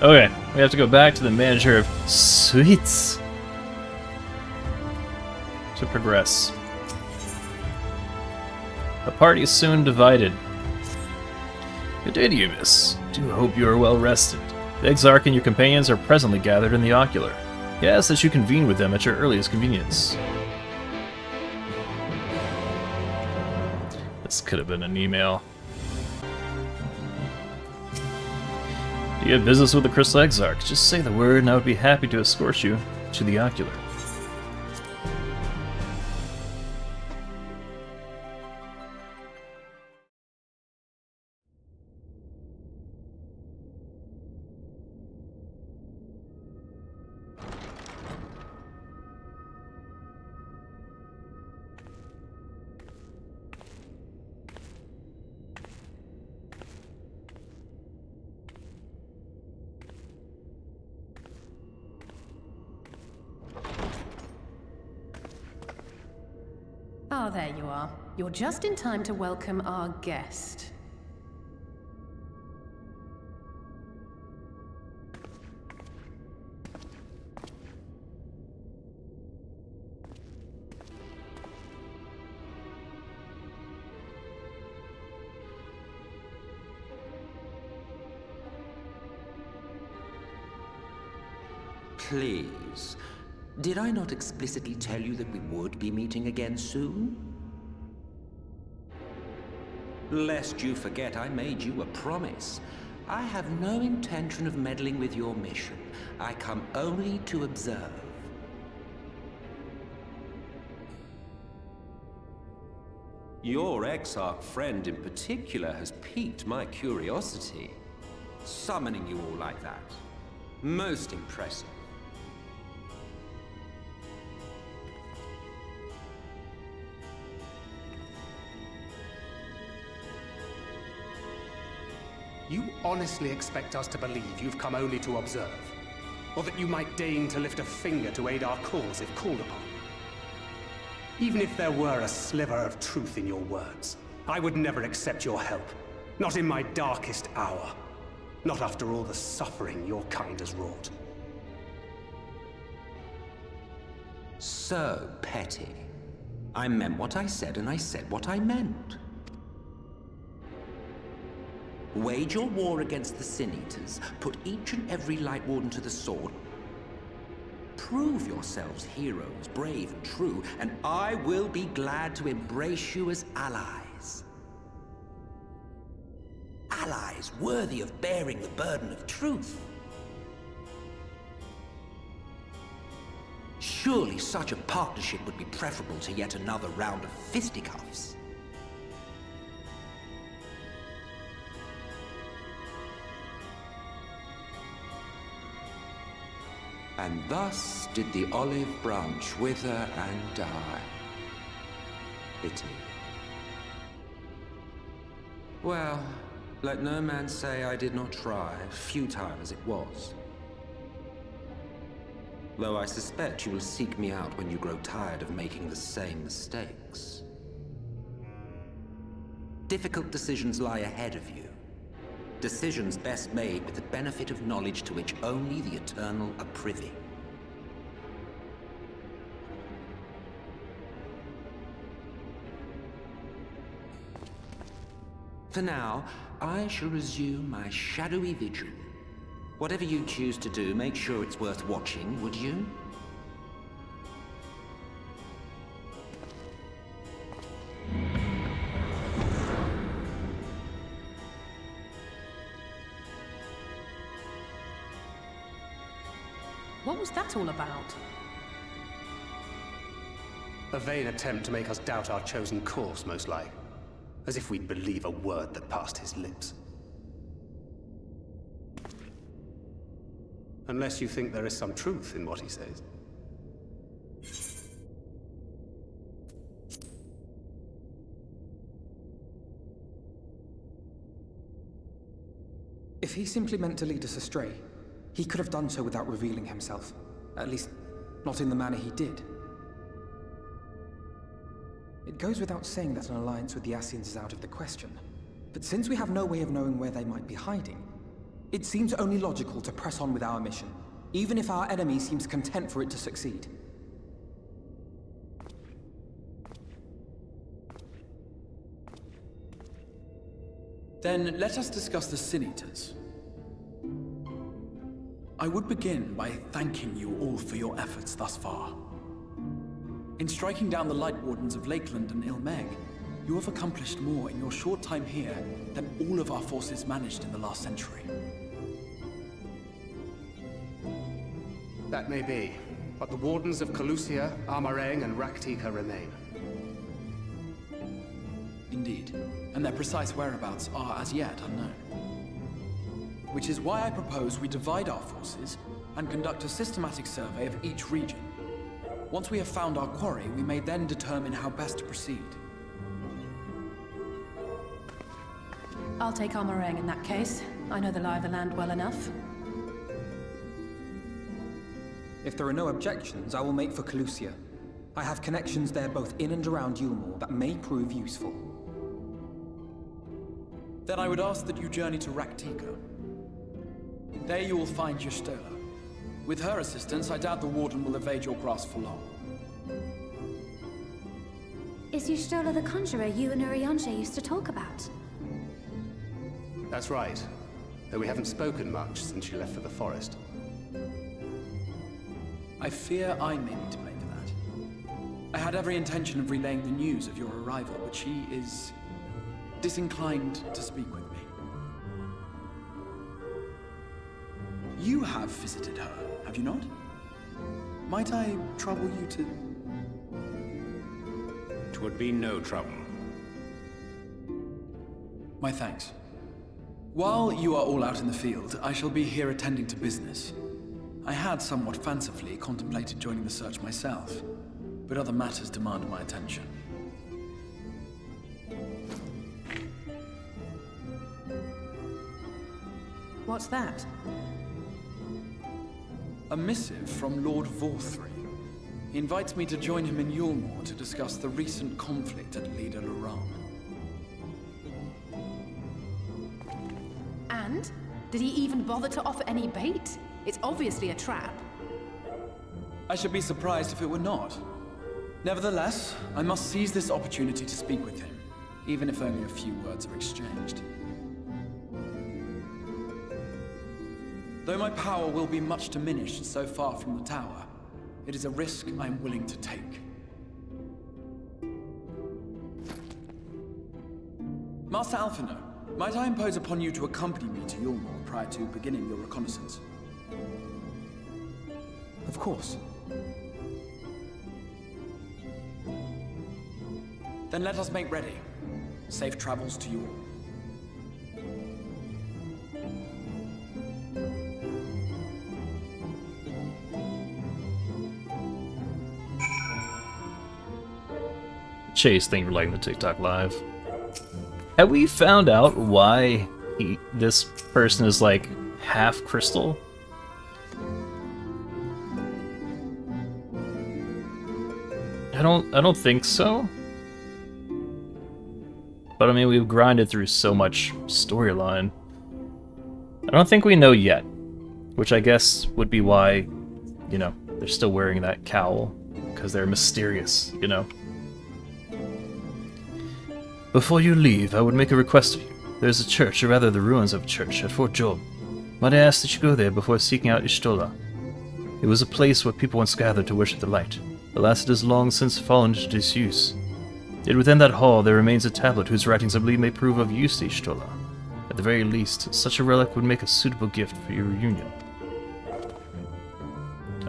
Okay, we have to go back to the manager of suites to progress. The party is soon divided. Good day to you, miss. Do hope you are well rested. The Exarch and your companions are presently gathered in the ocular. He asks that you convene with them at your earliest convenience. This could have been an email. Do you have business with the Crystal Exarch? Just say the word and I would be happy to escort you to the ocular. Ah, there you are. You're just in time to welcome our guest. Please. Did I not explicitly tell you that we would be meeting again soon? Lest you forget, I made you a promise. I have no intention of meddling with your mission. I come only to observe. Your Exarch friend in particular has piqued my curiosity. Summoning you all like that. Most impressive. You honestly expect us to believe you've come only to observe? Or that you might deign to lift a finger to aid our cause if called upon? Even if there were a sliver of truth in your words, I would never accept your help. Not in my darkest hour. Not after all the suffering your kind has wrought. So petty. I meant what I said and I said what I meant. Wage your war against the Sin Eaters, put each and every Light Warden to the sword. Prove yourselves heroes, brave and true, and I will be glad to embrace you as allies. Allies worthy of bearing the burden of truth. Surely such a partnership would be preferable to yet another round of fisticuffs. And thus did the olive branch wither and die. Pity. Well, let no man say I did not try, futile as it was. Though I suspect you will seek me out when you grow tired of making the same mistakes. Difficult decisions lie ahead of you. Decisions best made with the benefit of knowledge to which only the Eternal are privy. For now, I shall resume my shadowy vigil. Whatever you choose to do, make sure it's worth watching, would you? What was that all about? A vain attempt to make us doubt our chosen course, most like. As if we'd believe a word that passed his lips. Unless you think there is some truth in what he says. If he simply meant to lead us astray, he could have done so without revealing himself. At least, not in the manner he did. It goes without saying that an alliance with the Ascians is out of the question. But since we have no way of knowing where they might be hiding, It seems only logical to press on with our mission, even if our enemy seems content for it to succeed. Then let us discuss the Sin Eaters. I would begin by thanking you all for your efforts thus far. In striking down the Light Wardens of Lakeland and Ilmeg, you have accomplished more in your short time here than all of our forces managed in the last century. That may be, but the Wardens of Calusia, Armarang, and Rak'Tika remain. Indeed, and their precise whereabouts are as yet unknown. Which is why I propose we divide our forces and conduct a systematic survey of each region. Once we have found our quarry, we may then determine how best to proceed. I'll take Armarang in that case. I know the lie of the land well enough. If there are no objections, I will make for Calusia. I have connections there both in and around Yulmore that may prove useful. Then I would ask that you journey to Rak'Tika. There you will find Y'shtola. With her assistance, I doubt the Warden will evade your grasp for long. Is Y'shtola the conjurer you and Urianger used to talk about? That's right. Though we haven't spoken much since she left for the forest. I fear I may be to blame for that. I had every intention of relaying the news of your arrival, but she is disinclined to speak with me. You have visited her, have you not? Might I trouble you to... 'Twould be no trouble. My thanks. While you are all out in the field, I shall be here attending to business. I had somewhat fancifully contemplated joining the search myself, but other matters demand my attention. What's that? A missive from Lord Vorthry. He invites me to join him in Yulmore to discuss the recent conflict at Lida Luram. And? Did he even bother to offer any bait? It's obviously a trap. I should be surprised if it were not. Nevertheless, I must seize this opportunity to speak with him, even if only a few words are exchanged. Though my power will be much diminished so far from the tower, it is a risk I am willing to take. Master Alphino, might I impose upon you to accompany me to Yulmore prior to beginning your reconnaissance? Of course. Then let us make ready. Safe travels to you all. Chase, thank you for liking the TikTok live. Have we found out why this person is like half crystal? I don't think so. But I mean, we've grinded through so much storyline. I don't think we know yet, which I guess would be why, you know, they're still wearing that cowl, because they're mysterious, you know. Before you leave, I would make a request of you. There's a church, or rather the ruins of a church, at Fort Job. Might I ask that you go there before seeking out Y'shtola? It was a place where people once gathered to worship the light. Alas, it has long since fallen into disuse. Yet within that hall there remains a tablet whose writings I believe may prove of use to Y'shtola. At the very least, such a relic would make a suitable gift for your reunion.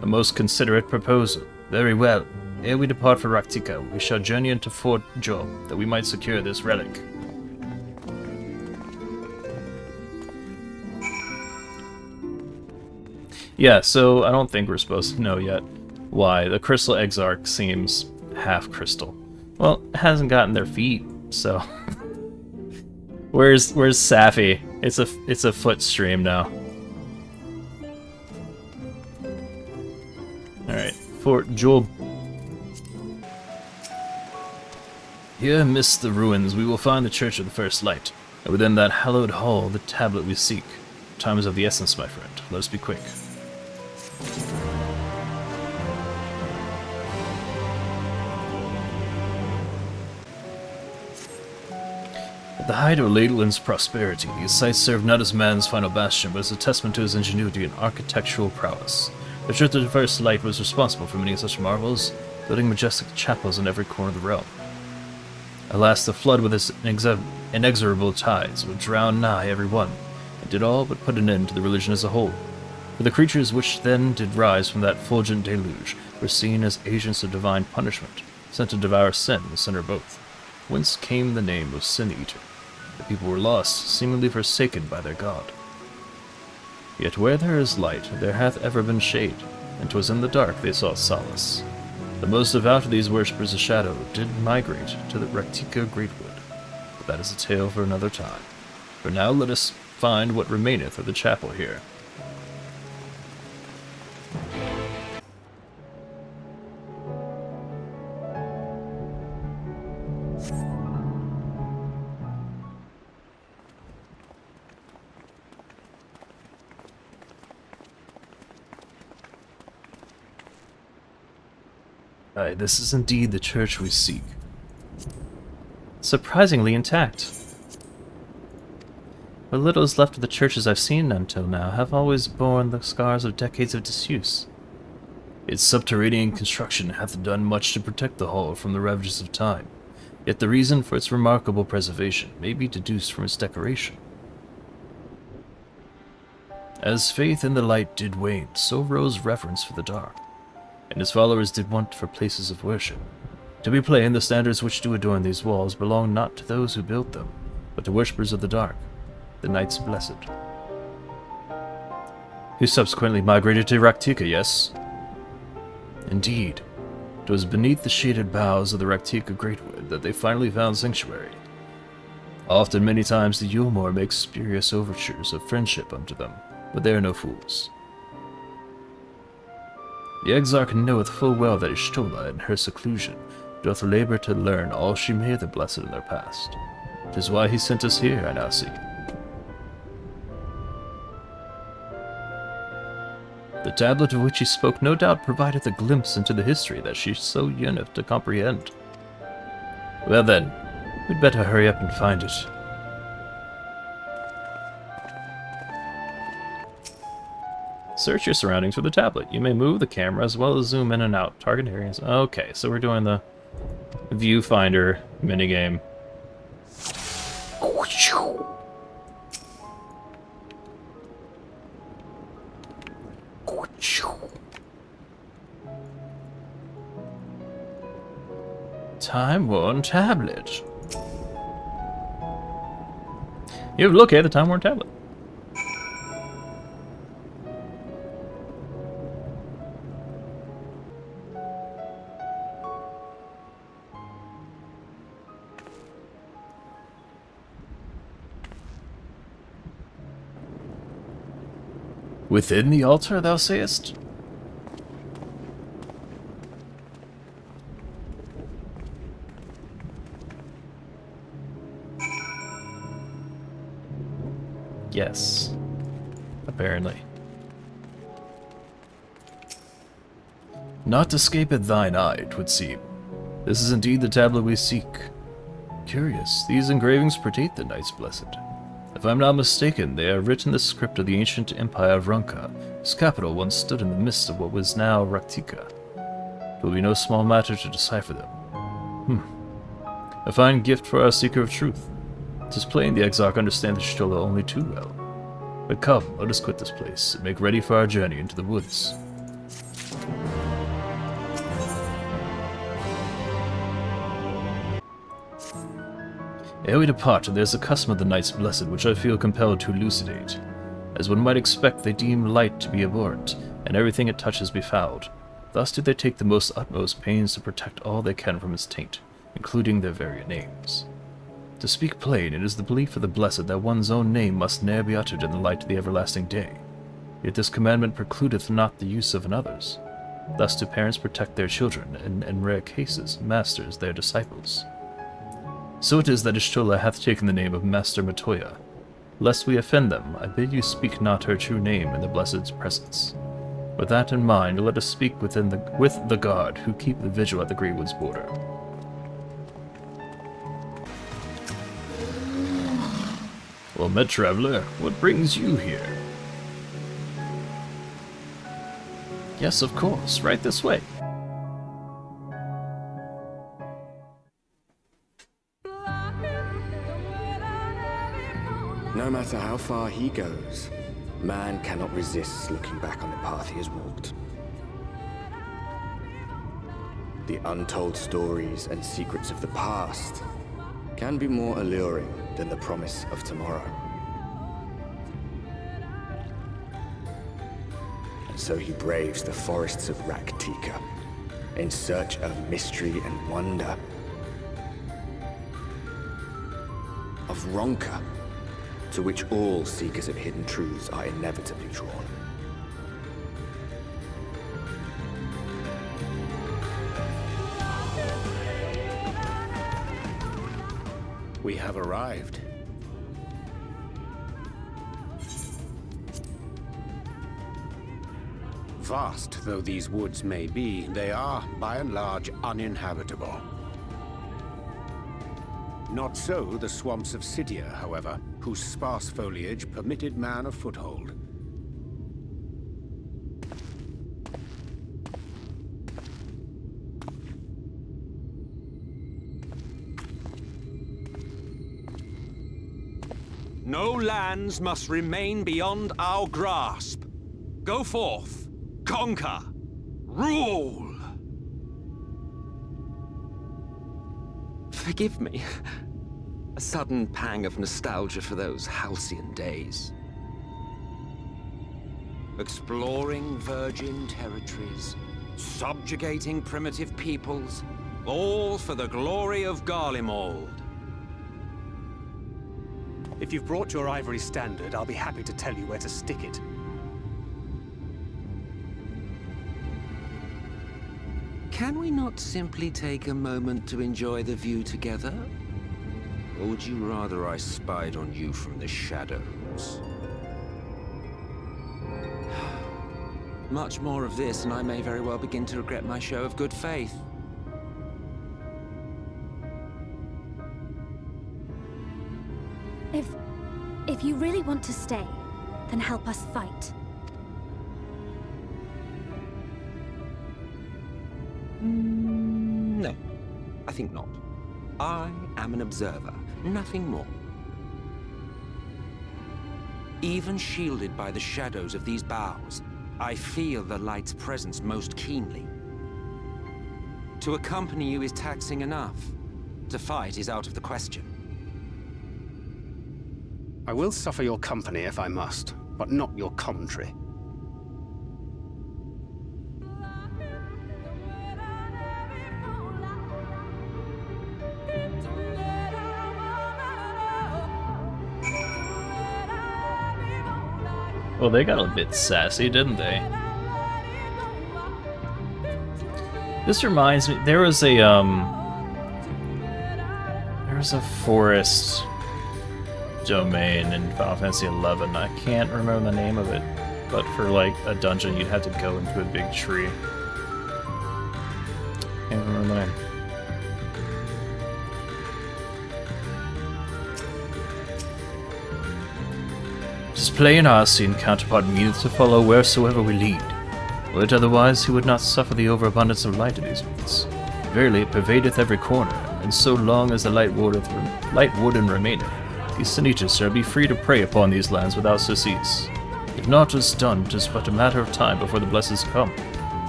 A most considerate proposal. Very well. Ere we depart for Rak'Tika, we shall journey into Fort Job, that we might secure this relic. Yeah, so I don't think we're supposed to know yet why the Crystal Exarch seems half crystal. Well, it hasn't gotten their feet, so... Where's Safi? It's a foot stream now. Alright, Fort Job. Here amidst the ruins we will find the Church of the First Light, and within that hallowed hall the tablet we seek. Time is of the essence, my friend. Let us be quick. At the height of Leyland's prosperity, these sites served not as man's final bastion, but as a testament to his ingenuity and architectural prowess. The Church of the First Light was responsible for many such marvels, building majestic chapels in every corner of the realm. Alas, the flood with its inexorable tides would drown nigh every one, and did all but put an end to the religion as a whole. For the creatures which then did rise from that fulgent deluge were seen as agents of divine punishment, sent to devour sin and sinner both, whence came the name of Sin Eater. The people were lost, seemingly forsaken by their god. Yet where there is light, there hath ever been shade, and 'twas in the dark they sought solace. The most devout of these worshippers of shadow did migrate to the Rak'Tika Greatwood, but that is a tale for another time. For now let us find what remaineth of the chapel here. Aye, this is indeed the church we seek. Surprisingly intact. What little is left of the churches I've seen until now have always borne the scars of decades of disuse. Its subterranean construction hath done much to protect the hall from the ravages of time, yet the reason for its remarkable preservation may be deduced from its decoration. As faith in the light did wane, so rose reverence for the dark, and his followers did want for places of worship. To be plain, the standards which do adorn these walls belong not to those who built them, but to worshippers of the dark, the Knights Blessed. Who subsequently migrated to Rak'Tika, yes? Indeed, it was beneath the shaded boughs of the Rak'Tika Greatwood that they finally found sanctuary. Often, many times, the Yulmore makes spurious overtures of friendship unto them, but they are no fools. The Exarch knoweth full well that Y'shtola, in her seclusion, doth labor to learn all she may of the Blessed in their past. 'Tis why he sent us here, I now see. The tablet of which he spoke no doubt provideth a glimpse into the history that she so yearneth to comprehend. Well then, we'd better hurry up and find it. Search your surroundings for the tablet. You may move the camera as well as zoom in and out. Target areas. Okay, so we're doing the viewfinder minigame. Time-worn tablet. You have located the time-worn tablet. Within the altar, thou sayest? Yes. Apparently. Not escapeth thine eye, it would seem. This is indeed the tablet we seek. Curious, these engravings predate the Knights Blessed. If I'm not mistaken, they are written in the script of the ancient empire of Runka, whose capital once stood in the midst of what was now Rak'Tika. It will be no small matter to decipher them. A fine gift for our seeker of truth. 'Tis plain the Exarch understands Y'shtola only too well. But come, let us quit this place, and make ready for our journey into the woods. Ere we depart, there's a custom of the Knights Blessed which I feel compelled to elucidate. As one might expect, they deem light to be abhorrent, and everything it touches befouled. Thus do they take the most utmost pains to protect all they can from its taint, including their very names. To speak plain, it is the belief of the Blessed that one's own name must ne'er be uttered in the light of the everlasting day. Yet this commandment precludeth not the use of another's. Thus do parents protect their children, and in rare cases, masters their disciples. So it is that Y'shtola hath taken the name of Master Matoya. Lest we offend them, I bid you speak not her true name in the Blessed's presence. With that in mind, let us speak with the guard who keep the vigil at the Greatwood's border. Well met, traveler. What brings you here? Yes, of course. Right this way. No matter how far he goes, man cannot resist looking back on the path he has walked. The untold stories and secrets of the past can be more alluring than the promise of tomorrow. And so he braves the forests of Rak'Tika in search of mystery and wonder. Of Ronka, to which all seekers of hidden truths are inevitably drawn. We have arrived. Vast though these woods may be, they are, by and large, uninhabitable. Not so the swamps of Cydia, however, whose sparse foliage permitted man a foothold. No lands must remain beyond our grasp. Go forth, conquer, rule! Forgive me. A sudden pang of nostalgia for those halcyon days. Exploring virgin territories, subjugating primitive peoples, all for the glory of Garlemald. If you've brought your ivory standard, I'll be happy to tell you where to stick it. Can we not simply take a moment to enjoy the view together? Or would you rather I spied on you from the shadows? Much more of this, and I may very well begin to regret my show of good faith. If you really want to stay, then help us fight. No, I think not. I am an observer, nothing more. Even shielded by the shadows of these boughs, I feel the light's presence most keenly. To accompany you is taxing enough. To fight is out of the question. I will suffer your company if I must, but not your commentary. Well, they got a bit sassy, didn't they? This reminds me, there was a forest domain in Final Fantasy XI. I can't remember the name of it, but for like a dungeon, you'd have to go into a big tree. Can't remember the name. Tis plain our seen counterpart meaneth to follow wheresoever we lead. Were it otherwise, he would not suffer the overabundance of light in these woods. Verily, it pervadeth every corner, and so long as the light warden remaineth, these Sinitas shall be free to prey upon these lands without surcease. If naught is done, 'tis but a matter of time before the Blesseds come.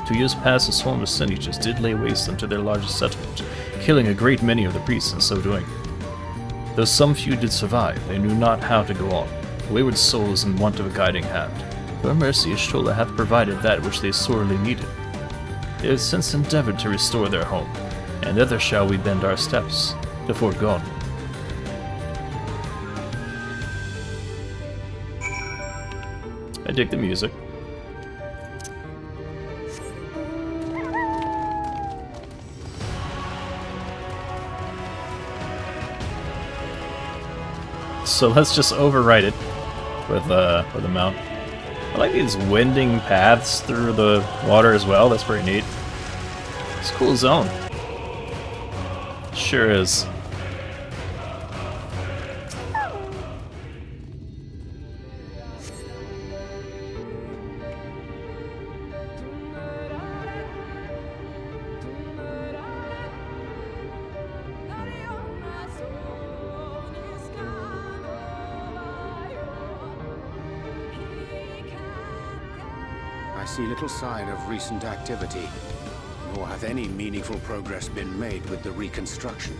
2 years past, a swarm of Sinitas did lay waste unto their largest settlement, killing a great many of the priests in so doing. Though some few did survive, they knew not how to go on, wayward souls in want of a guiding hand. For mercy, Y'shtola hath provided that which they sorely needed. They have since endeavored to restore their home, and thither shall we bend our steps, to Fort Gone. I dig the music. so let's just overwrite it with a mount. I like these winding paths through the water as well. That's pretty neat. It's a cool zone. Sure is. I see little sign of recent activity, nor hath any meaningful progress been made with the reconstruction.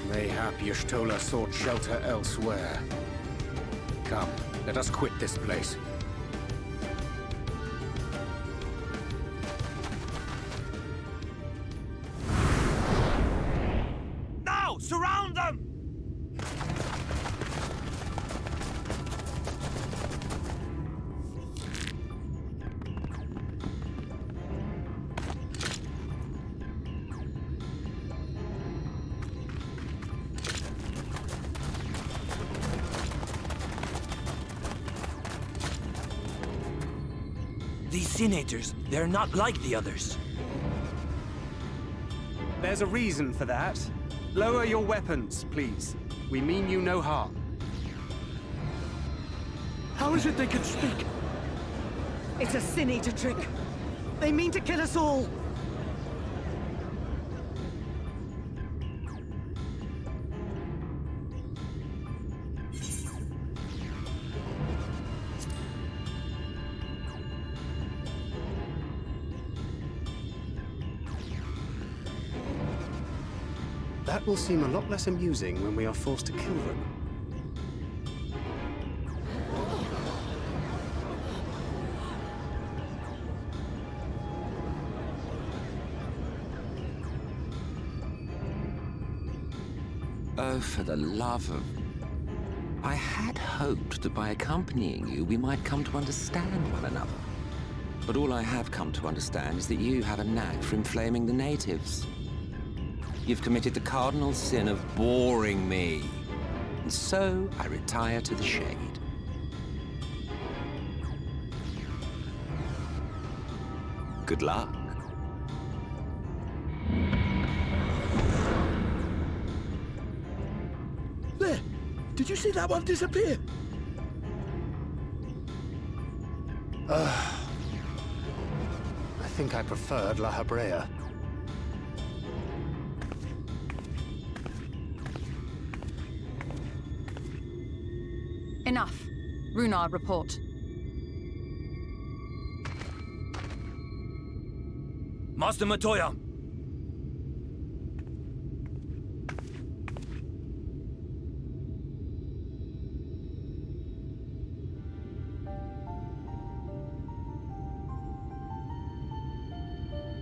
Mayhap Y'shtola sought shelter elsewhere. Come, let us quit this place. Now, surround them! These senators, they're not like the others. There's a reason for that. Lower your weapons, please. We mean you no harm. How is it they can speak? It's a Sin Eater trick. They mean to kill us all. That will seem a lot less amusing when we are forced to kill them. Oh, for the love of... I had hoped that by accompanying you, we might come to understand one another. But all I have come to understand is that you have a knack for inflaming the natives. You've committed the cardinal sin of boring me. And so, I retire to the shade. Good luck. There! Did you see that one disappear? I think I preferred La Habrea. Enough. Runar, report. Master Matoya!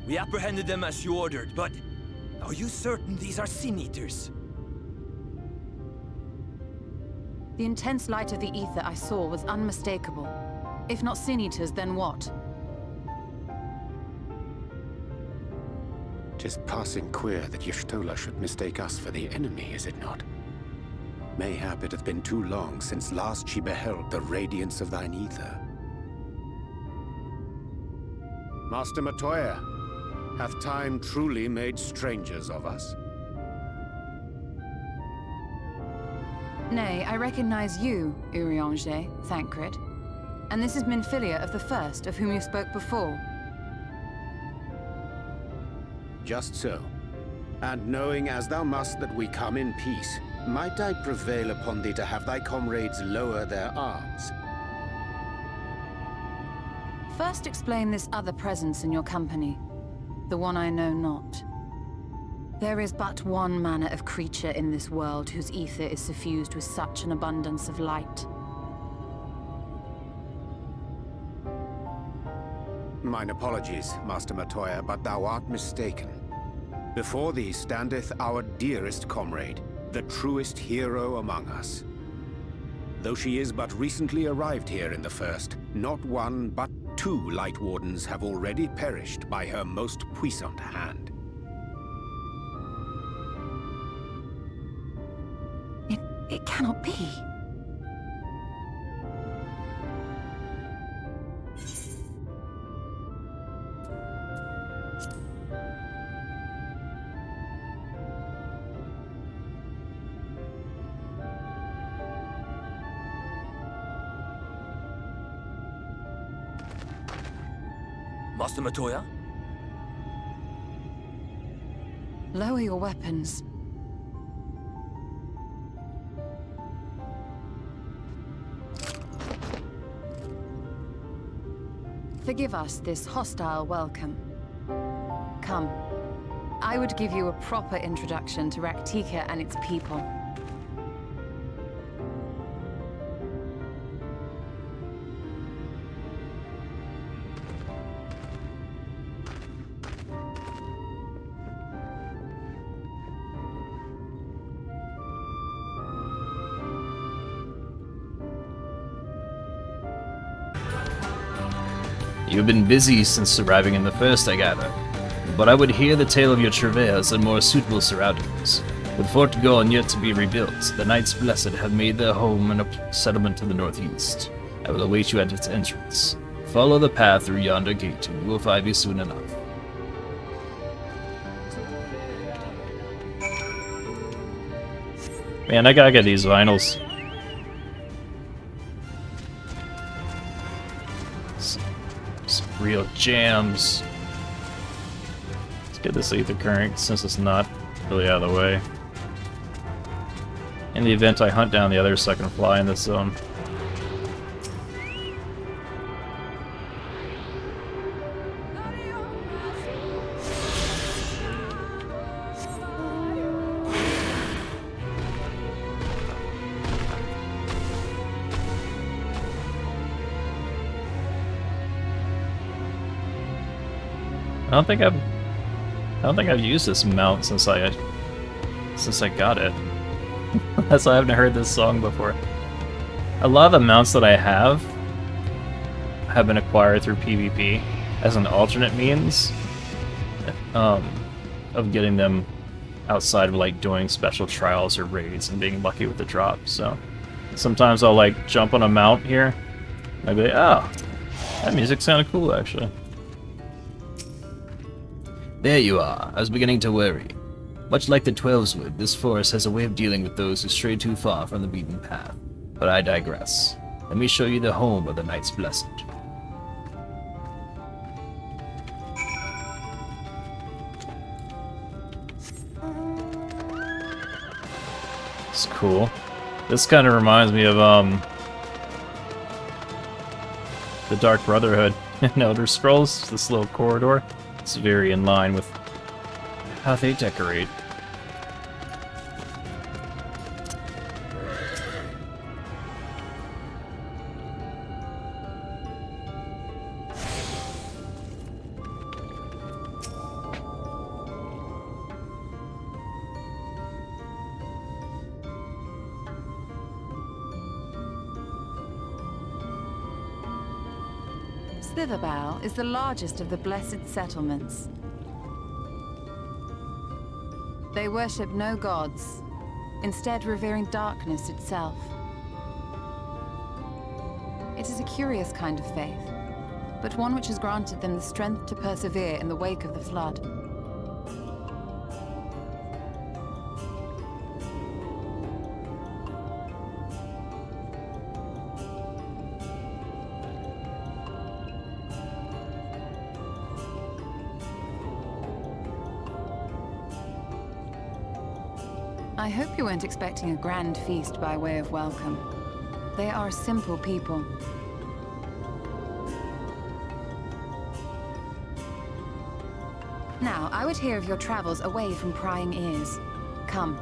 We apprehended them as you ordered, but are you certain these are Sin Eaters? The intense light of the ether I saw was unmistakable. If not Sin Eaters, then what? 'Tis passing queer that Y'shtola should mistake us for the enemy, is it not? Mayhap it hath been too long since last she beheld the radiance of thine ether. Master Matoya, hath time truly made strangers of us? Nay, I recognize you, Urianger, Thancred. And this is Minfilia of the First, of whom you spoke before. Just so. And knowing as thou must that we come in peace, might I prevail upon thee to have thy comrades lower their arms? First explain this other presence in your company. The one I know not. There is but one manner of creature in this world whose ether is suffused with such an abundance of light. Mine apologies, Master Matoya, but thou art mistaken. Before thee standeth our dearest comrade, the truest hero among us. Though she is but recently arrived here in the First, not one but 2 Light Wardens have already perished by her most puissant hand. It cannot be. Master Matoya? Lower your weapons. Forgive us this hostile welcome. Come. I would give you a proper introduction to Rak'Tika and its people. You've been busy since arriving in the first, I gather. But I would hear the tale of your travails in more suitable surroundings. With Fort Gorn yet to be rebuilt, the Knights Blessed have made their home in a settlement to the northeast. I will await you at its entrance. Follow the path through yonder gate, and we will find you soon enough. Man, I gotta get these vinyls. Some real jams. Let's get this Ether Current since it's not really out of the way. In the event I hunt down the others so I can fly in this zone. I don't think I've used this mount since I got it. That's why I haven't heard this song before. A lot of the mounts that I have been acquired through PvP as an alternate means of getting them outside of like doing special trials or raids and being lucky with the drop. So sometimes I'll like jump on a mount here and I'll be like, oh, that music sounded cool actually. There you are. I was beginning to worry. Much like the Twelveswood, this forest has a way of dealing with those who stray too far from the beaten path. But I digress. Let me show you the home of the Knights Blessed. It's cool. This kind of reminds me of the Dark Brotherhood in Elder Scrolls. This little corridor. It's very in line with how they decorate. Slitherbough is the largest of the blessed settlements. They worship no gods, instead revering darkness itself. It is a curious kind of faith, but one which has granted them the strength to persevere in the wake of the flood. I hope you weren't expecting a grand feast by way of welcome. They are a simple people. Now, I would hear of your travels away from prying ears. Come.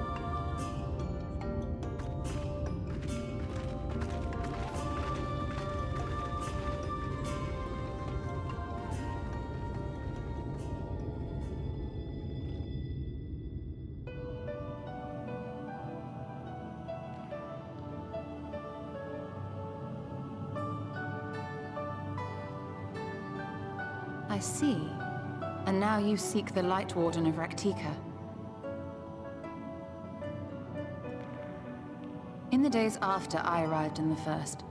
I see. And now you seek the Light Warden of Rak'Tika. In the days after I arrived in the First,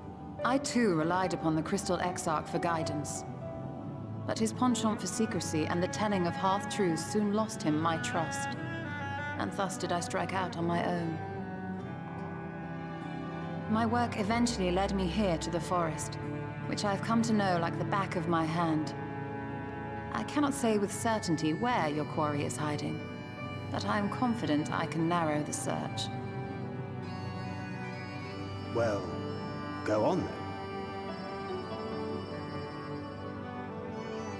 I too relied upon the Crystal Exarch for guidance. But his penchant for secrecy and the telling of half-truths soon lost him my trust. And thus did I strike out on my own. My work eventually led me here to the forest, which I've come to know like the back of my hand. I cannot say with certainty where your quarry is hiding, but I am confident I can narrow the search. Well, go on then.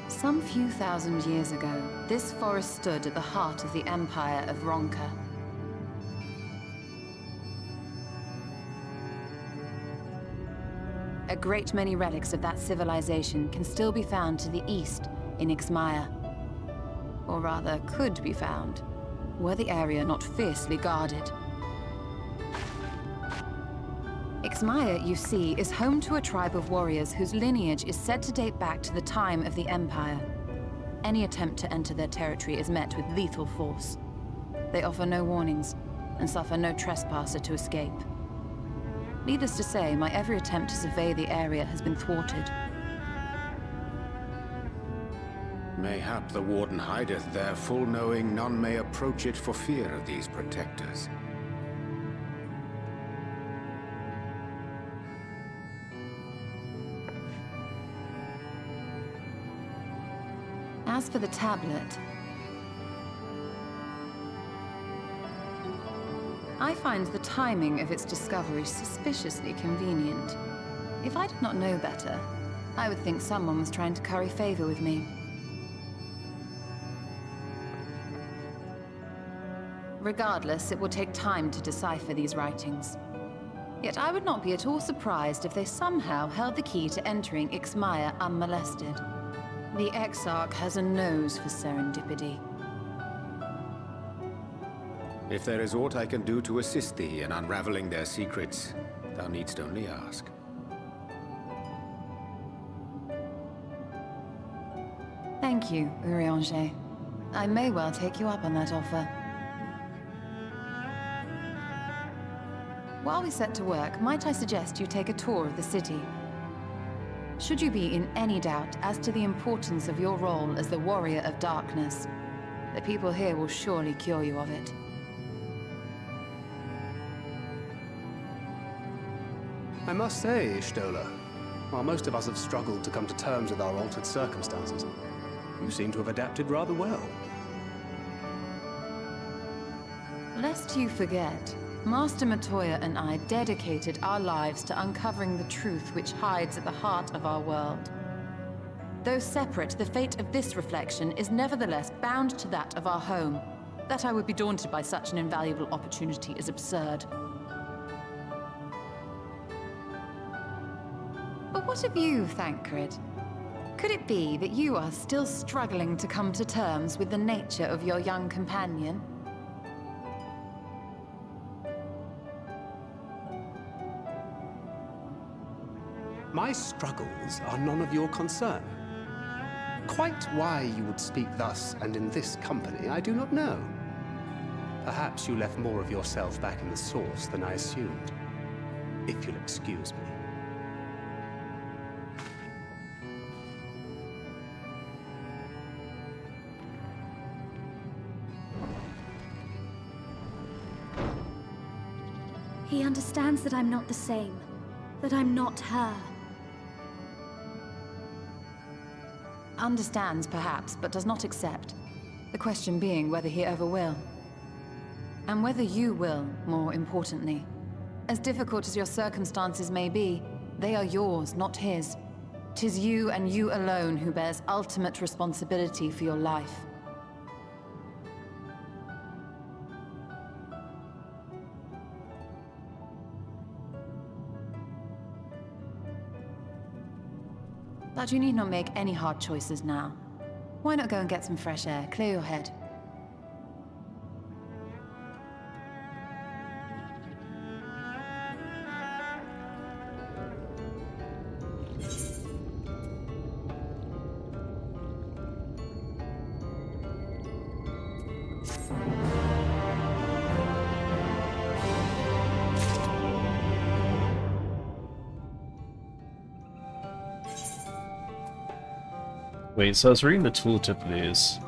Some few thousand years ago, this forest stood at the heart of the Empire of Ronka. A great many relics of that civilization can still be found to the east in Ixmaya. Or rather, could be found, were the area not fiercely guarded. Ixmaya, you see, is home to a tribe of warriors whose lineage is said to date back to the time of the Empire. Any attempt to enter their territory is met with lethal force. They offer no warnings, and suffer no trespasser to escape. Needless to say, my every attempt to survey the area has been thwarted. Mayhap the Warden hideth there, full knowing none may approach it for fear of these protectors. As for the tablet, I find the timing of its discovery suspiciously convenient. If I did not know better, I would think someone was trying to curry favor with me. Regardless, it will take time to decipher these writings. Yet I would not be at all surprised if they somehow held the key to entering Ixmaya unmolested. The Exarch has a nose for serendipity. If there is aught I can do to assist thee in unraveling their secrets, thou needst only ask. Thank you, Urianger. I may well take you up on that offer. While we set to work, might I suggest you take a tour of the city? Should you be in any doubt as to the importance of your role as the Warrior of Darkness, the people here will surely cure you of it. I must say, Stola, while most of us have struggled to come to terms with our altered circumstances, you seem to have adapted rather well. Lest you forget, Master Matoya and I dedicated our lives to uncovering the truth which hides at the heart of our world. Though separate, the fate of this reflection is nevertheless bound to that of our home. That I would be daunted by such an invaluable opportunity is absurd. But what of you, Thancred? Could it be that you are still struggling to come to terms with the nature of your young companion? My struggles are none of your concern. Quite why you would speak thus and in this company, I do not know. Perhaps you left more of yourself back in the source than I assumed. If you'll excuse me. He understands that I'm not the same. That I'm not her. Understands, perhaps, but does not accept. The question being whether he ever will. And whether you will, more importantly. As difficult as your circumstances may be, they are yours, not his. 'Tis you and you alone who bears ultimate responsibility for your life. But you need not make any hard choices now. Why not go and get some fresh air, clear your head? Wait, so I was reading the tooltip of these.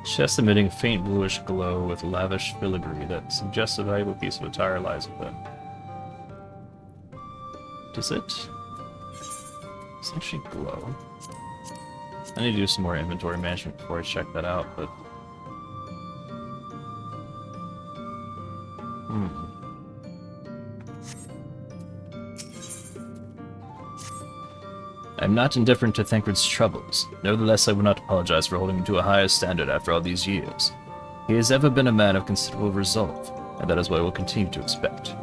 Chest emitting a faint bluish glow with lavish filigree that suggests a valuable piece of attire lies within. Does it? Does it actually glow? I need to do some more inventory management before I check that out, but... I'm not indifferent to Thancred's troubles. Nevertheless, I would not apologize for holding him to a higher standard after all these years. He has ever been a man of considerable resolve, and that is what I will continue to expect.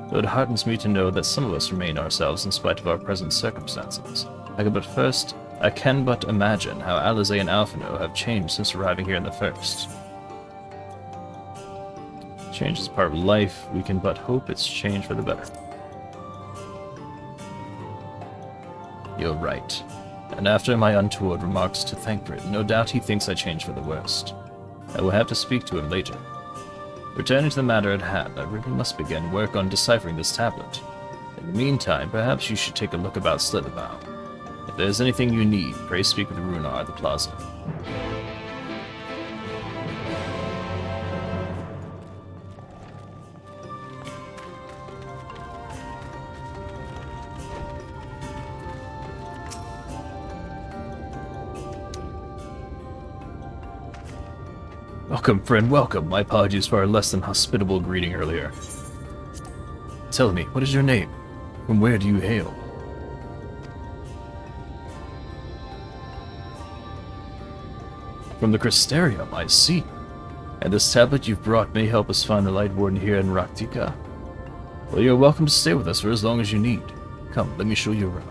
Though it heartens me to know that some of us remain ourselves in spite of our present circumstances. I can but imagine how Alizé and Alphino have changed since arriving here in the first. Change is part of life. We can but hope it's changed for the better. You're right. And after my untoward remarks to Thancred, no doubt he thinks I changed for the worst. I will have to speak to him later. Returning to the matter at hand, I really must begin work on deciphering this tablet. In the meantime, perhaps you should take a look about Slitherbow. If there's anything you need, pray speak with Runar at the plaza. Welcome, friend, welcome. My apologies for our less than hospitable greeting earlier. Tell me, what is your name? From where do you hail? From the Crystarium, I see. And this tablet you've brought may help us find the Light Warden here in Rak'Tika. Well, you're welcome to stay with us for as long as you need. Come, let me show you around.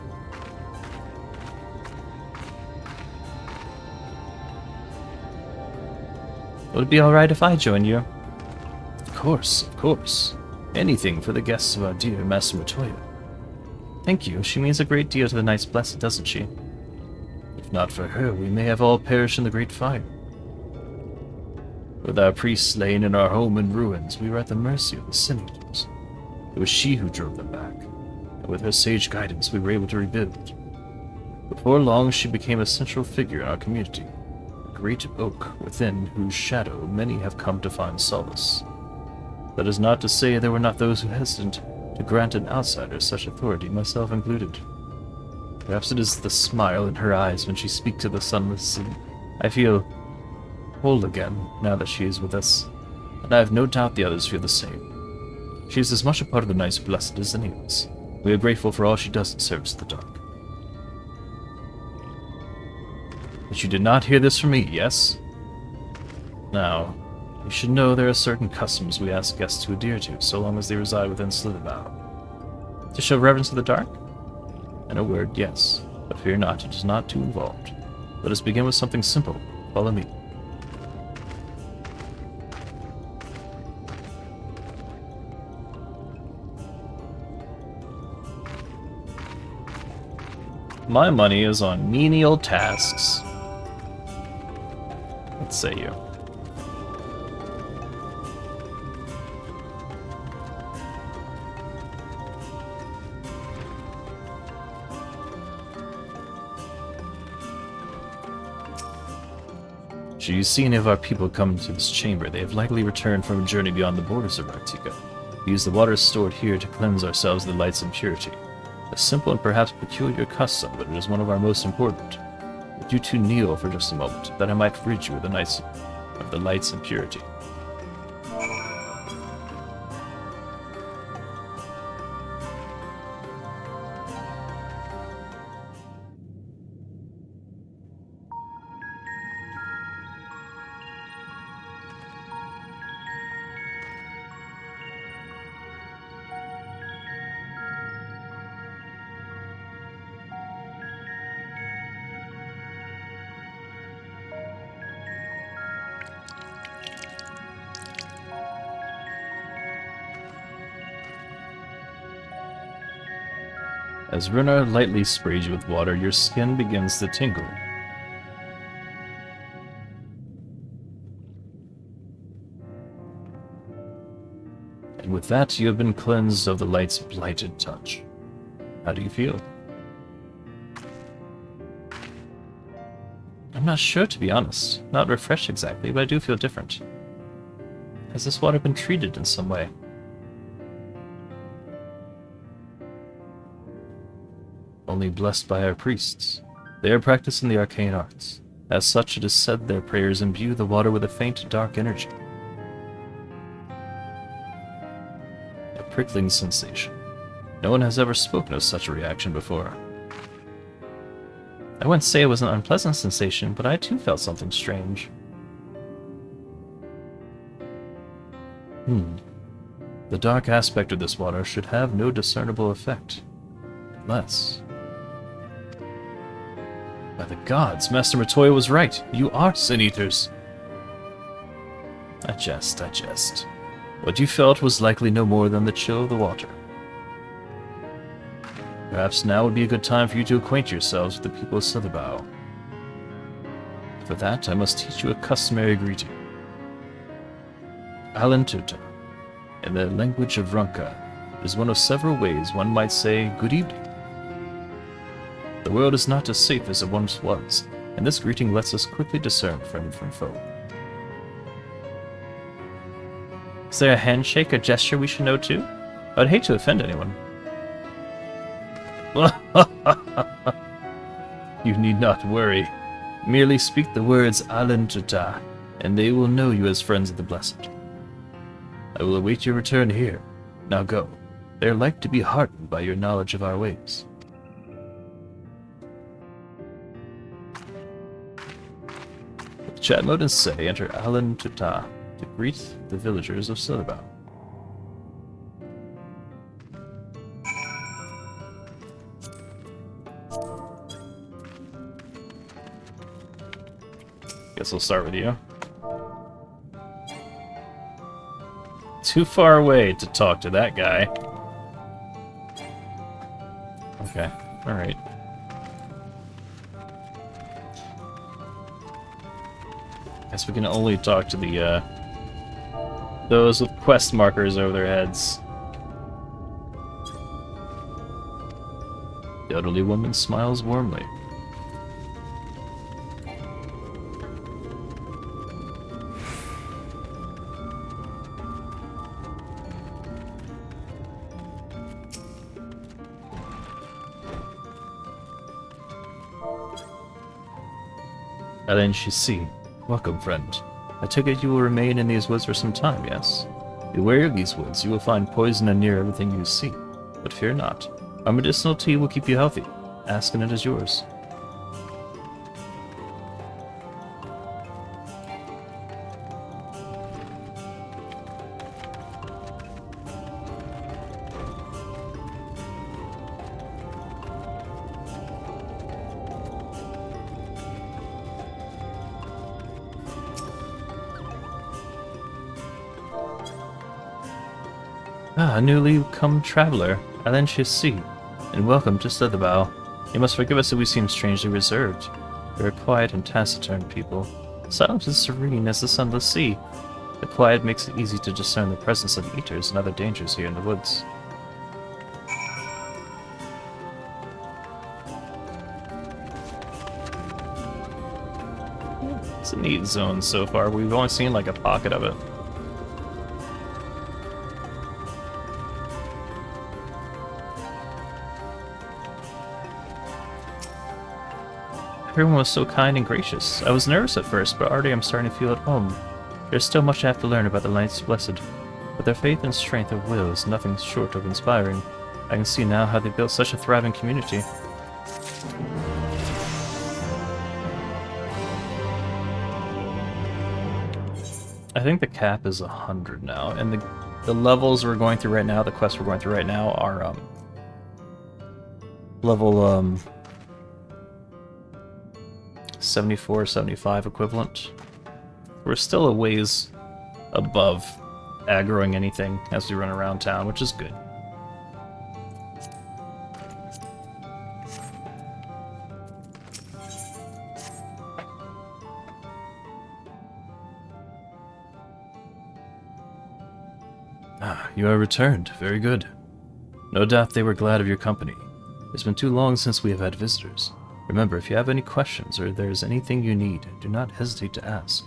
Would it be alright if I join you? Of course, of course. Anything for the guests of our dear Master Matoya. Thank you, she means a great deal to the Knights Blessed, doesn't she? If not for her, we may have all perished in the Great Fire. With our priests slain and our home in ruins, we were at the mercy of the Senators. It was she who drove them back, and with her sage guidance we were able to rebuild. Before long, she became a central figure in our community. Great oak within whose shadow many have come to find solace. That is not to say there were not those who hesitant to grant an outsider such authority, myself included. Perhaps it is the smile in her eyes when she speaks to the sunless sea. I feel whole again now that she is with us, and I have no doubt the others feel the same. She is as much a part of the Knights Blessed as any of us. We are grateful for all she does in service of the dark. But you did not hear this from me, yes? Now, you should know there are certain customs we ask guests to adhere to, so long as they reside within Slitherbow. To show reverence to the dark? In a word, yes. But fear not, it is not too involved. Let us begin with something simple. Follow me. My money is on menial tasks. Let's say you. Should you see any of our people come to this chamber, they have likely returned from a journey beyond the borders of Rak'Tika. We use the water stored here to cleanse ourselves of the light's impurity. A simple and perhaps peculiar custom, but it is one of our most important. Would you two kneel for just a moment, that I might rid you of the light's impurity? As Runar lightly sprays you with water, your skin begins to tingle. And with that, you have been cleansed of the light's blighted touch. How do you feel? not sure, to be honest. Not refreshed exactly, but I do feel different. Has this water been treated in some way? Only blessed by our priests. They are practicing the arcane arts. As such, it is said their prayers imbue the water with a faint, dark energy. A prickling sensation. No one has ever spoken of such a reaction before. I wouldn't say it was an unpleasant sensation, but I too felt something strange. The dark aspect of this water should have no discernible effect. Unless... By the gods, Master Matoya was right. You are Sin-Eaters. I jest. What you felt was likely no more than the chill of the water. Perhaps now would be a good time for you to acquaint yourselves with the people of Sotherbow. For that, I must teach you a customary greeting. Alan Tuta, in the language of Runka, is one of several ways one might say good evening. The world is not as safe as it once was, and this greeting lets us quickly discern friend from foe. Is there a handshake or gesture we should know too? I'd hate to offend anyone. You need not worry. Merely speak the words Alan Tuta, and they will know you as friends of the Blessed. I will await your return here. Now go. They are like to be heartened by your knowledge of our ways. With chat mode and say, enter Alan Tuta to greet the villagers of Sotherbow. Guess we'll start with you. Too far away to talk to that guy. Okay, alright. Guess we can only talk to the, those with quest markers over their heads. The elderly woman smiles warmly. Alain Chissy, welcome, friend. I take it you will remain in these woods for some time, yes? Beware of these woods, you will find poison near everything you see. But fear not. Our medicinal tea will keep you healthy. Ask and it is yours. A newly come traveler, Alain Chissy, and welcome to Sotherbow. You must forgive us if we seem strangely reserved. We are quiet and taciturn people. Silence is serene as the sunless sea. The quiet makes it easy to discern the presence of eaters and other dangers here in the woods. It's a neat zone so far. We've only seen like a pocket of it. Everyone was so kind and gracious. I was nervous at first, but already I'm starting to feel at home. There's still much I have to learn about the Knights Blessed, but their faith and strength of will is nothing short of inspiring. I can see now how they built such a thriving community. I think the cap is 100 now, and the levels we're going through right now, the quests we're going through right now, are level 74, 75 equivalent. We're still a ways above aggroing anything as we run around town, which is good. Ah, you are returned. Very good. No doubt they were glad of your company. It's been too long since we have had visitors. Remember, if you have any questions or there's anything you need, do not hesitate to ask.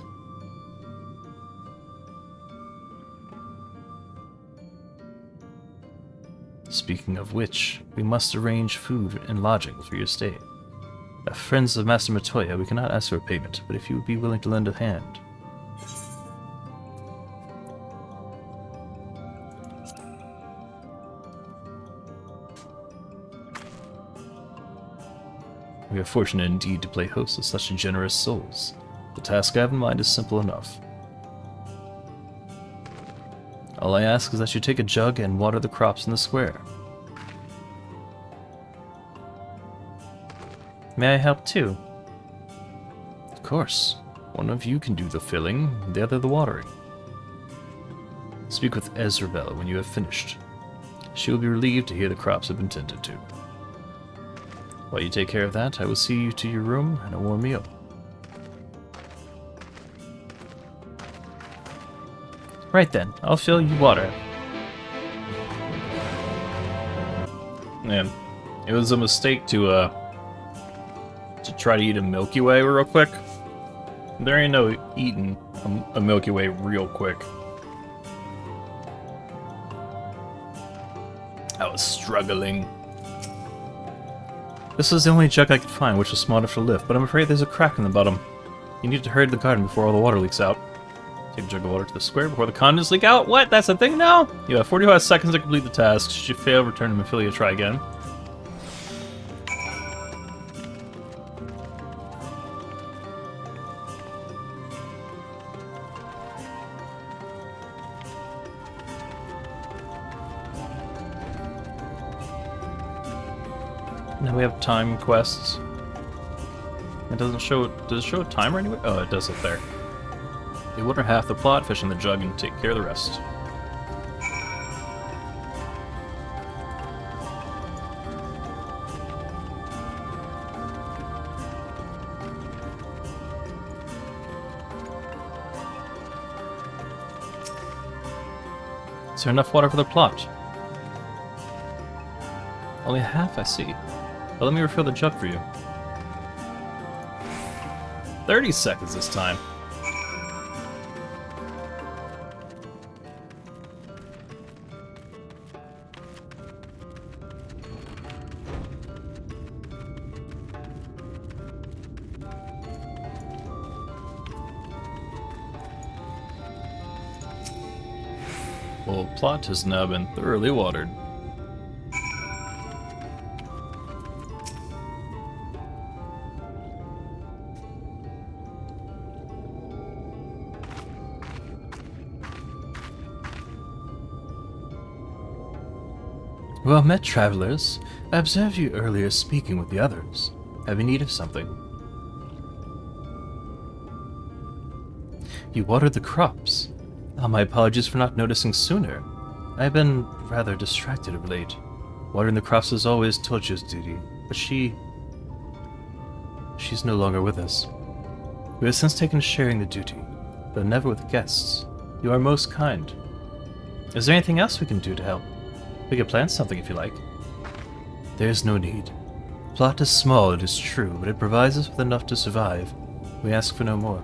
Speaking of which, we must arrange food and lodging for your stay. As friends of Master Matoya, we cannot ask for payment, but if you would be willing to lend a hand. We are fortunate indeed to play host to such generous souls. The task I have in mind is simple enough. All I ask is that you take a jug and water the crops in the square. May I help too? Of course. One of you can do the filling, the other the watering. Speak with Ezrabel when you have finished. She will be relieved to hear the crops have been tended to. While you take care of that, I will see you to your room and a warm meal. Right then, I'll fill you water. Man, it was a mistake to try to eat a Milky Way real quick. There ain't no eating a Milky Way real quick. I was struggling. This was the only jug I could find which was small enough to lift, but I'm afraid there's a crack in the bottom. You need to hurry to the garden before all the water leaks out. Take a jug of water to the square before the contents leak out. What? That's a thing now? You have 45 seconds to complete the task. Should you fail, return to Mephilia, try again. Now we have time quests. It doesn't show. Does it show a timer anyway? Oh, it does up there. You water half the plot, fish in the jug, and take care of the rest. Is there enough water for the plot? Only half, I see. Well, let me refill the jug for you. 30 seconds this time. Well, plot has now been thoroughly watered. Well met, travelers. I observed you earlier speaking with the others. Have you need of something? You watered the crops. Oh, my apologies for not noticing sooner. I've been rather distracted of late. Watering the crops is always Tojo's duty, but she's no longer with us. We have since taken to sharing the duty, but never with guests. You are most kind. Is there anything else we can do to help? We can plan something if you like. There is no need. The plot is small, it is true, but it provides us with enough to survive. We ask for no more.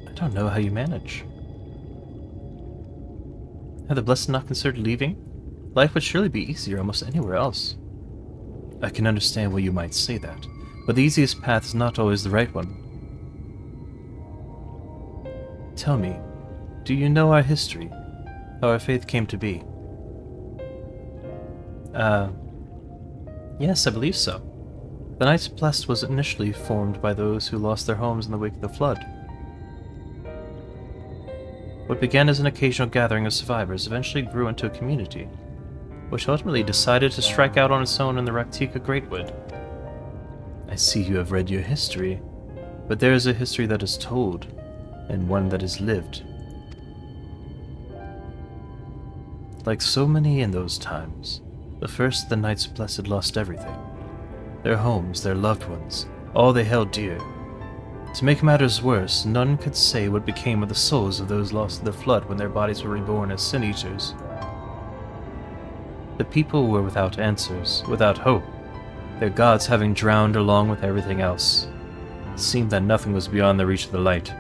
I don't know how you manage. Have the Blessed not considered leaving? Life would surely be easier almost anywhere else. I can understand why you might say that, but the easiest path is not always the right one. Tell me, do you know our history? How our faith came to be? Yes, I believe so. The Knights Blessed was initially formed by those who lost their homes in the wake of the flood. What began as an occasional gathering of survivors eventually grew into a community, which ultimately decided to strike out on its own in the Rak'Tika Greatwood. I see you have read your history, but there is a history that is told, and one that is lived. Like so many in those times, the first of the Knights Blessed lost everything. Their homes, their loved ones, all they held dear. To make matters worse, none could say what became of the souls of those lost in the flood when their bodies were reborn as sin-eaters. The people were without answers, without hope, their gods having drowned along with everything else. It seemed that nothing was beyond the reach of the light.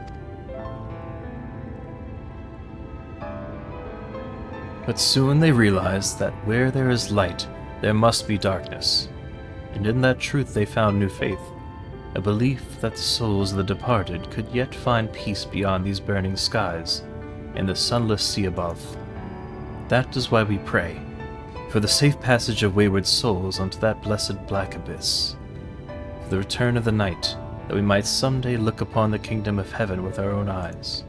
But soon they realized that where there is light, there must be darkness. And in that truth they found new faith, a belief that the souls of the departed could yet find peace beyond these burning skies, in the sunless sea above. That is why we pray, for the safe passage of wayward souls onto that blessed black abyss, for the return of the night, that we might someday look upon the kingdom of heaven with our own eyes.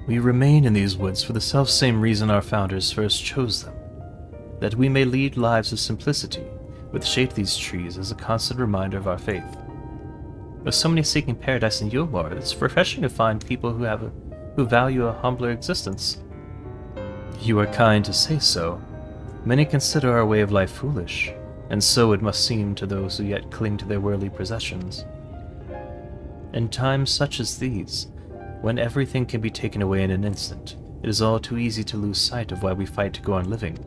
We remain in these woods for the selfsame reason our founders first chose them, that we may lead lives of simplicity, which shape these trees as a constant reminder of our faith. With so many seeking paradise in Yulmar, it's refreshing to find people who value a humbler existence. You are kind to say so. Many consider our way of life foolish, and so it must seem to those who yet cling to their worldly possessions. In times such as these, when everything can be taken away in an instant, it is all too easy to lose sight of why we fight to go on living.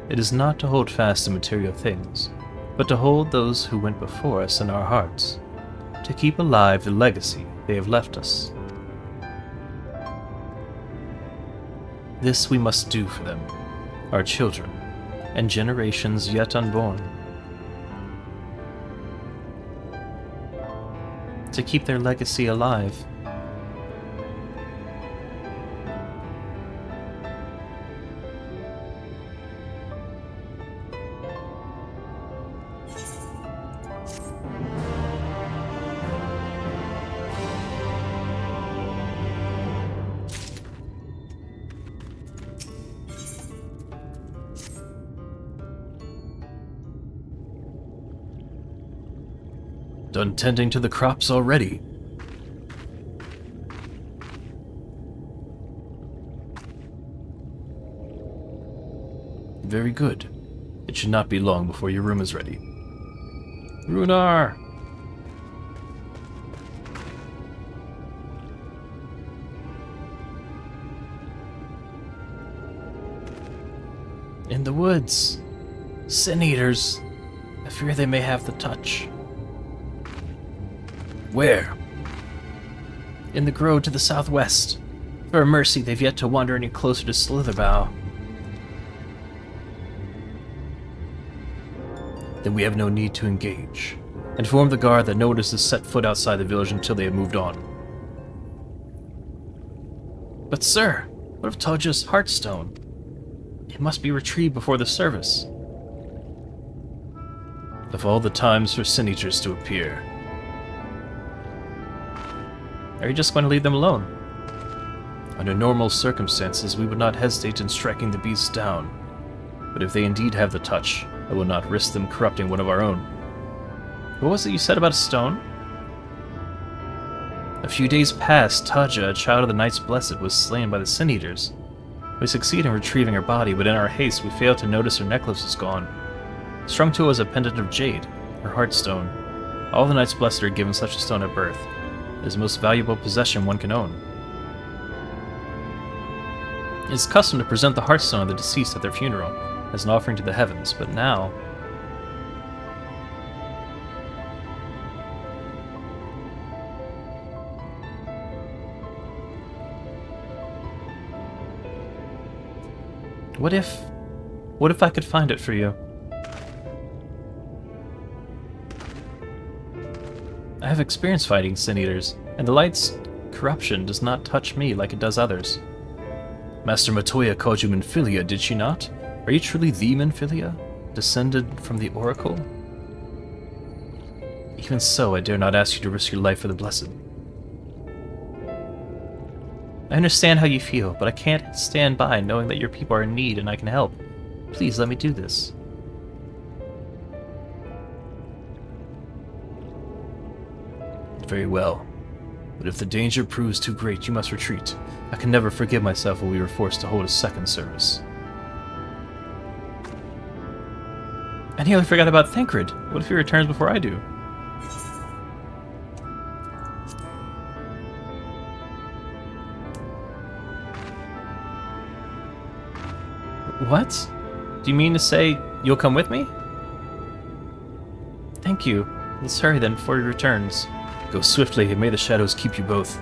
It is not to hold fast to material things, but to hold those who went before us in our hearts, to keep alive the legacy they have left us. This we must do for them, our children, and generations yet unborn. To keep their legacy alive. Done tending to the crops already. Very good. It should not be long before your room is ready. Runar! In the woods. Sin eaters. I fear they may have the touch. Where? In the grove to the southwest. For a mercy, they've yet to wander any closer to Slitherbow. Then we have no need to engage. Inform the guard that no one is to set foot outside the village until they have moved on. But sir, what of Toja's Heartstone? It must be retrieved before the service. Of all the times for sin eaters to appear. Are you just going to leave them alone? Under normal circumstances, we would not hesitate in striking the beasts down. But if they indeed have the touch, I will not risk them corrupting one of our own. What was it you said about a stone? A few days past, Taja, a child of the Knights Blessed, was slain by the Sin Eaters. We succeed in retrieving her body, but in our haste, we fail to notice her necklace is gone. Strung to as a pendant of jade, her Heartstone. All the Knights Blessed are given such a stone at birth. It is the most valuable possession one can own. It is custom to present the Heartstone of the deceased at their funeral, as an offering to the heavens, but now... What if I could find it for you? I have experience fighting Sin Eaters, and the Light's corruption does not touch me like it does others. Master Matoya called you Minfilia, did she not? Are you truly the Minfilia, descended from the Oracle? Even so, I dare not ask you to risk your life for the Blessed. I understand how you feel, but I can't stand by knowing that your people are in need and I can help. Please let me do this. Very well. But if the danger proves too great, you must retreat. I can never forgive myself when we were forced to hold a second service. I nearly forgot about Thancred. What if he returns before I do? What? Do you mean to say you'll come with me? Thank you. Let's hurry then before he returns. Go swiftly, and may the shadows keep you both.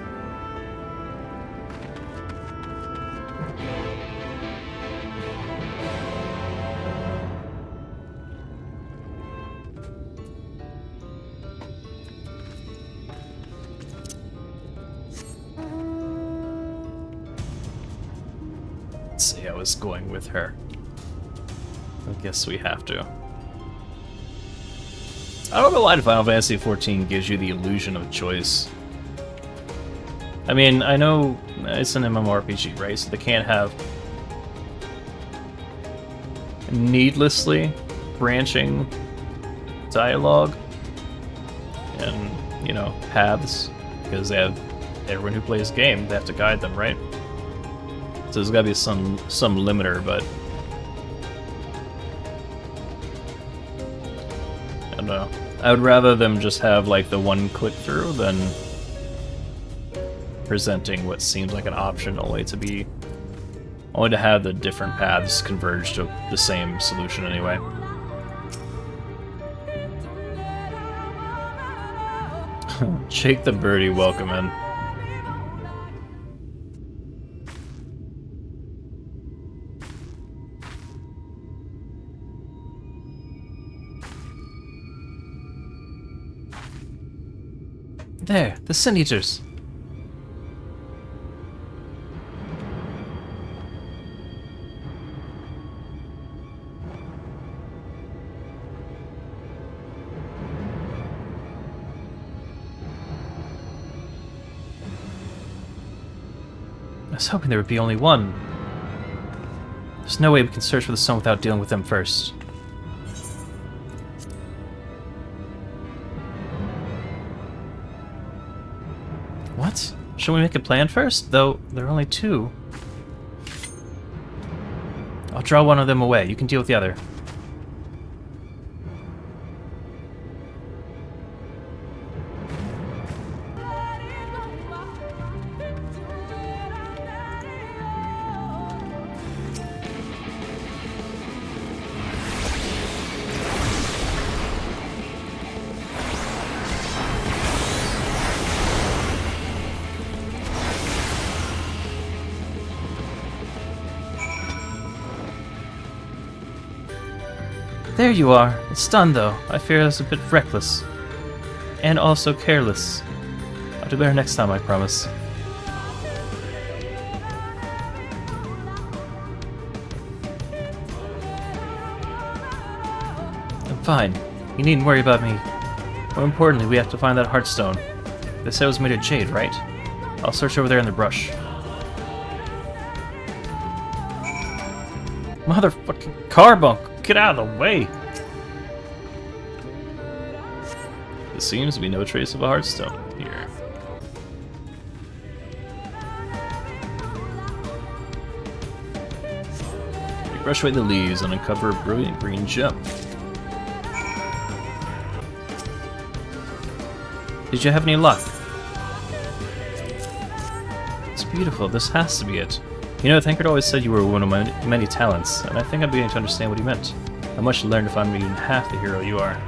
Let's see how it's going with her. I guess we have to. I don't know why Final Fantasy XIV gives you the illusion of choice. I mean, I know it's an MMORPG, right? So they can't have needlessly branching dialogue and, you know, paths, because they have everyone who plays the game, they have to guide them, right? So there's gotta be some limiter, but I don't know. I would rather them just have like the one click through than presenting what seems like an option only to have the different paths converge to the same solution anyway. Jake the birdie, welcome in. There, the Sin Eaters. I was hoping there would be only one. There's no way we can search for the sun without dealing with them first. What? Should we make a plan first? Though there are only two. I'll draw one of them away. You can deal with the other. There you are. It's done, though. I fear I was a bit reckless. And also careless. I'll do better next time, I promise. I'm fine. You needn't worry about me. More importantly, we have to find that Heartstone. They said it was made of jade, right? I'll search over there in the brush. Motherfucking carbunk! Get out of the way! There seems to be no trace of a Heartstone here. We brush away the leaves and uncover a brilliant green gem. Did you have any luck? It's beautiful. This has to be it. You know, Thancred always said you were one of my many talents, and I think I'm beginning to understand what he meant. I much to learn if I'm even half the hero you are.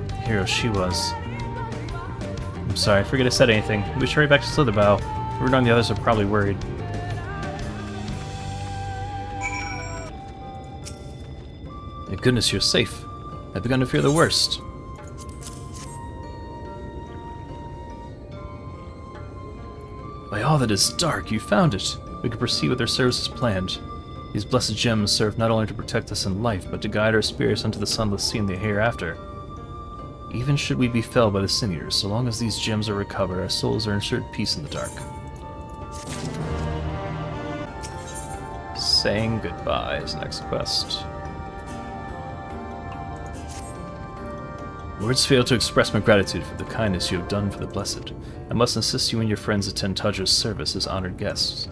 The hero she was. I'm sorry, I forget I said anything. We should hurry back to Slitherbow. Rude on the others are probably worried. Thank goodness you're safe. I've begun to fear the worst. By all that is dark, you found it. We can proceed with our service as planned. These blessed gems serve not only to protect us in life, but to guide our spirits unto the sunless sea in the hereafter. Even should we be felled by the Sin Eaters, so long as these gems are recovered, our souls are ensured peace in the dark. Saying goodbye is next quest. Words fail to express my gratitude for the kindness you have done for the blessed. I must insist you and your friends attend Tadra's service as honored guests.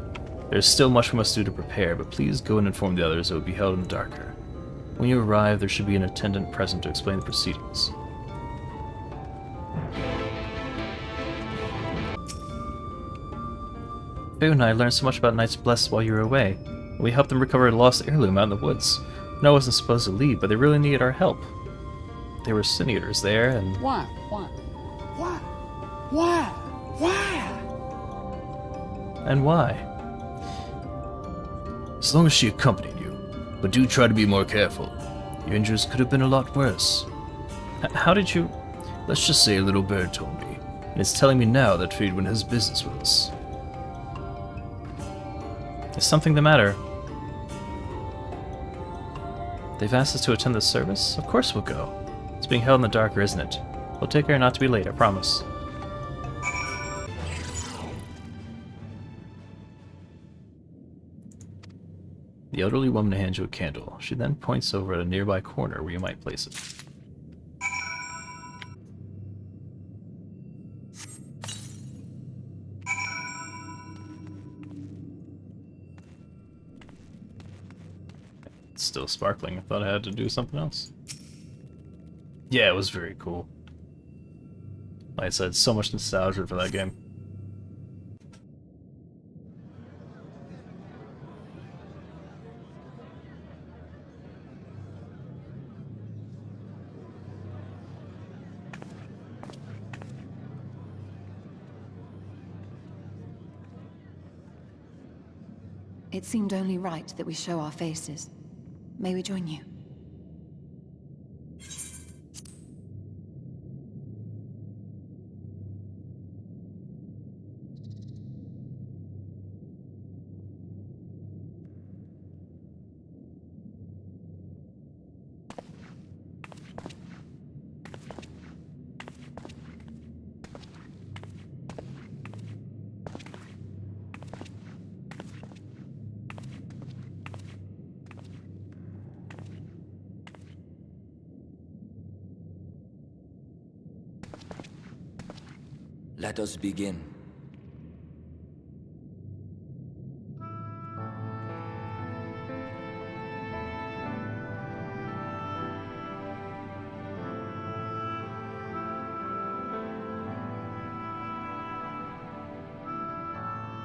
There is still much we must do to prepare, but please go and inform the others it will be held in the darker. When you arrive, there should be an attendant present to explain the proceedings. Faye and I learned so much about Knights Blessed while you were away. We helped them recover a lost heirloom out in the woods. No, I wasn't supposed to leave, but they really needed our help. There were sin eaters there, and... Why? And why? As long as she accompanied you. But do try to be more careful. Your injuries could have been a lot worse. How did you... Let's just say a little bird told me. And it's telling me now that Friedwin has business with us. Is something the matter? They've asked us to attend the service? Of course we'll go. It's being held in the dark, isn't it? We'll take care not to be late, I promise. The elderly woman hands you a candle. She then points over at a nearby corner where you might place it. It's still sparkling. I thought I had to do something else. Yeah, it was very cool. Like I said, so much nostalgia for that game. It seemed only right that we show our faces. May we join you? Let us begin.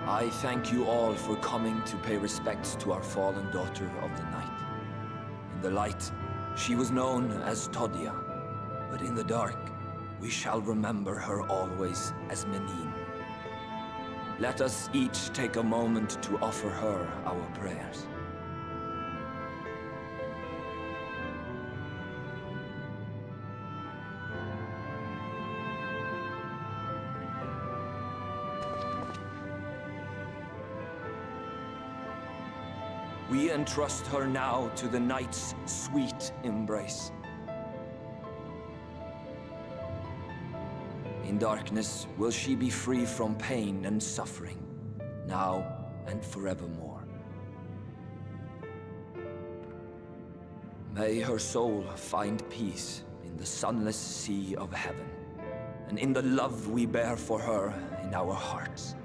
I thank you all for coming to pay respects to our fallen daughter of the night. In the light, she was known as Todia, but in the dark, we shall remember her always as Menine. Let us each take a moment to offer her our prayers. We entrust her now to the night's sweet embrace. In darkness will she be free from pain and suffering, now and forevermore. May her soul find peace in the sunless sea of heaven, and in the love we bear for her in our hearts.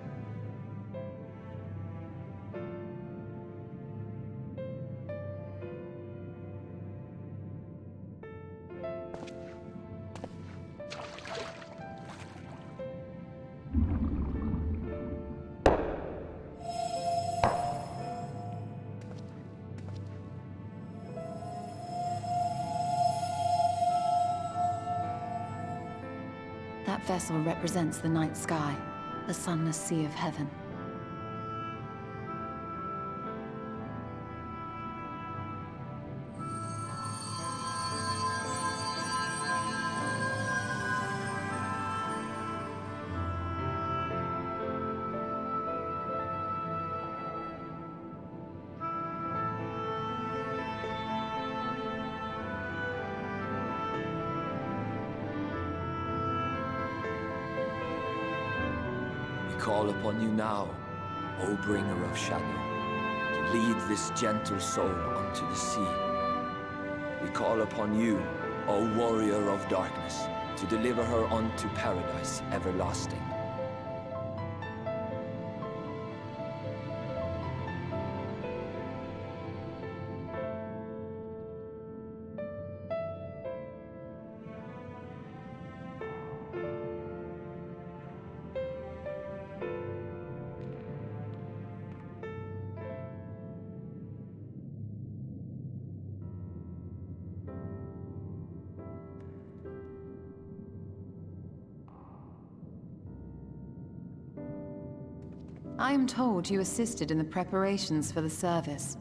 That vessel represents the night sky, the sunless sea of heaven. Call upon you now, O bringer of shadow, to lead this gentle soul unto the sea. We call upon you, O warrior of darkness, to deliver her unto paradise everlasting. I am told you assisted in the preparations for the service.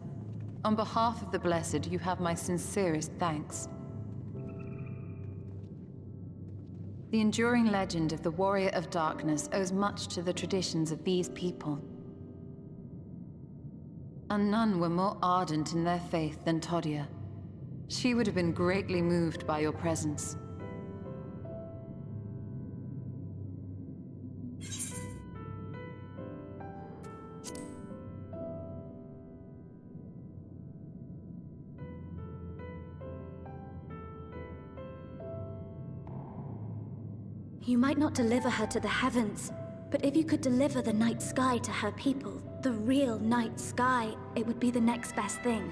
On behalf of the Blessed, you have my sincerest thanks. The enduring legend of the Warrior of Darkness owes much to the traditions of these people. And none were more ardent in their faith than Todia. She would have been greatly moved by your presence. You might not deliver her to the heavens, but if you could deliver the night sky to her people, the real night sky, it would be the next best thing.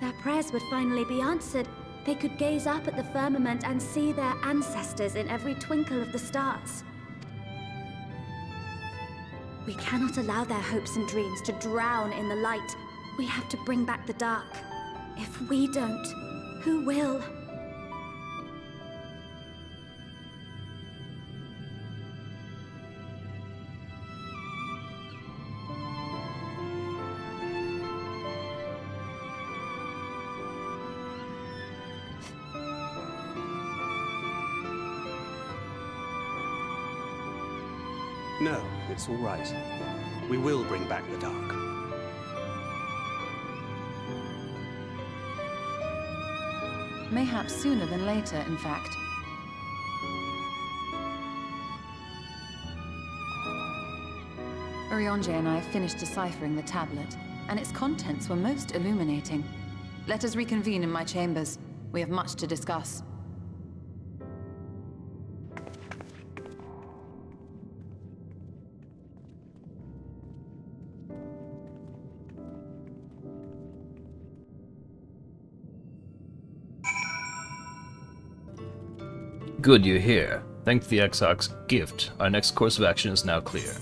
Their prayers would finally be answered. They could gaze up at the firmament and see their ancestors in every twinkle of the stars. We cannot allow their hopes and dreams to drown in the light. We have to bring back the dark. If we don't, who will? No, it's all right. We will bring back the dark. Mayhaps sooner than later, in fact. Urianger and I have finished deciphering the tablet, and its contents were most illuminating. Let us reconvene in my chambers. We have much to discuss. Good you're here. Thanks to the Exarch's gift, our next course of action is now clear.